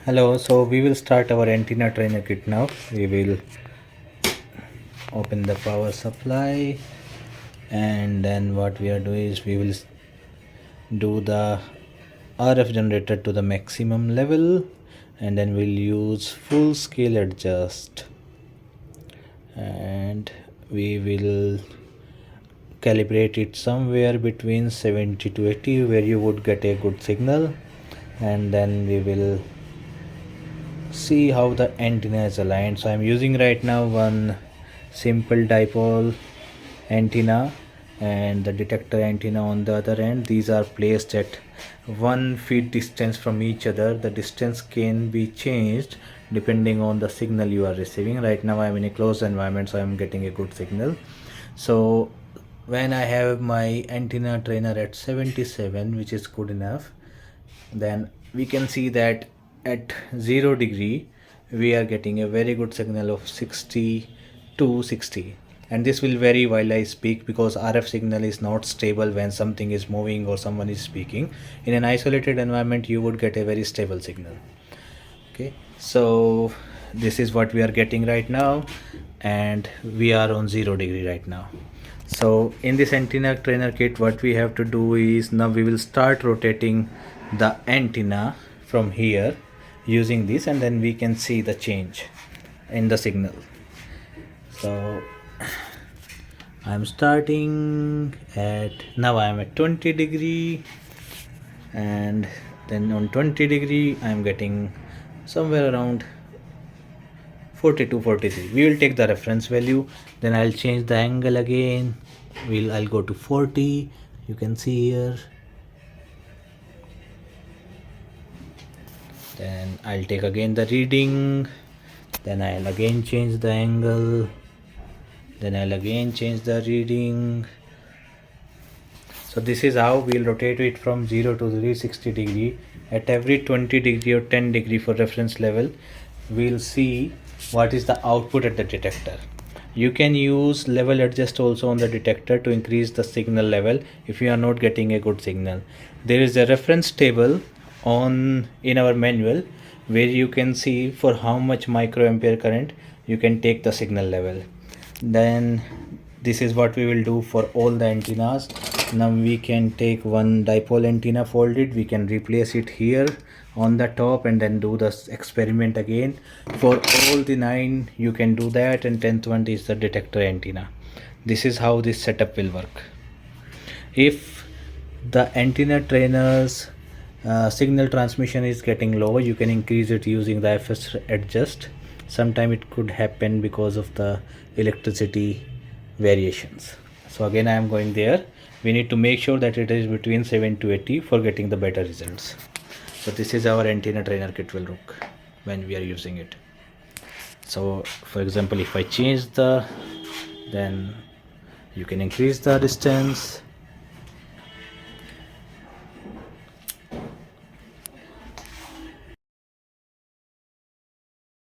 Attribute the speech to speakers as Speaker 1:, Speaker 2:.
Speaker 1: Hello, so we will start our antenna trainer kit now. We will open the power supply, and then what we are doing is we will do the RF generator to the maximum level, and then we'll use full scale adjust, and we will calibrate it somewhere between 70 to 80 where you would get a good signal, and then we will see how the antenna is aligned. So I'm using right now one simple dipole antenna and the detector antenna on the other end. These are placed at 1 feet distance from each other. The distance can be changed depending on the signal you are receiving. Right now I'm in a closed environment, so I'm getting a good signal. So when I have my antenna trainer at 77, which is good enough, then we can see that at 0 degree we are getting a very good signal of 60 to 60, and this will vary while I speak because RF signal is not stable when something is moving or someone is speaking. In an isolated environment you would get a very stable signal. Okay, so this is what we are getting right now, and we are on 0 degree right now. So in this antenna trainer kit, what we have to do is now we will start rotating the antenna from here using this, and then we can see the change in the signal. So I'm starting at, now I am at 20 degree, and then on 20 degree I'm getting somewhere around 42 43. We will take the reference value, then I'll change the angle again. I'll go to 40. You can see here. Then I'll take again the reading, then I'll again change the angle, then I'll again change the reading. So this is how we'll rotate it from 0 to 360 degree. At every 20 degree or 10 degree for reference level, we'll see what is the output at the detector. You can use level adjust also on the detector to increase the signal level if you are not getting a good signal. There is a reference table in our manual where you can see for how much microampere current you can take the signal level. Then this is what we will do for all the antennas. Now we can take one dipole antenna folded, we can replace it here on the top and then do the experiment again. For all the 9 you can do that, and 10th one is the detector antenna. This is how this setup will work. If the antenna trainer's signal transmission is getting low, you can increase it using the FS adjust. Sometime it could happen because of the electricity variations. So again I am going there. We need to make sure that it is between 7 to 80 for getting the better results. So this is our antenna trainer kit will look when we are using it. So for example, if I change then you can increase the distance,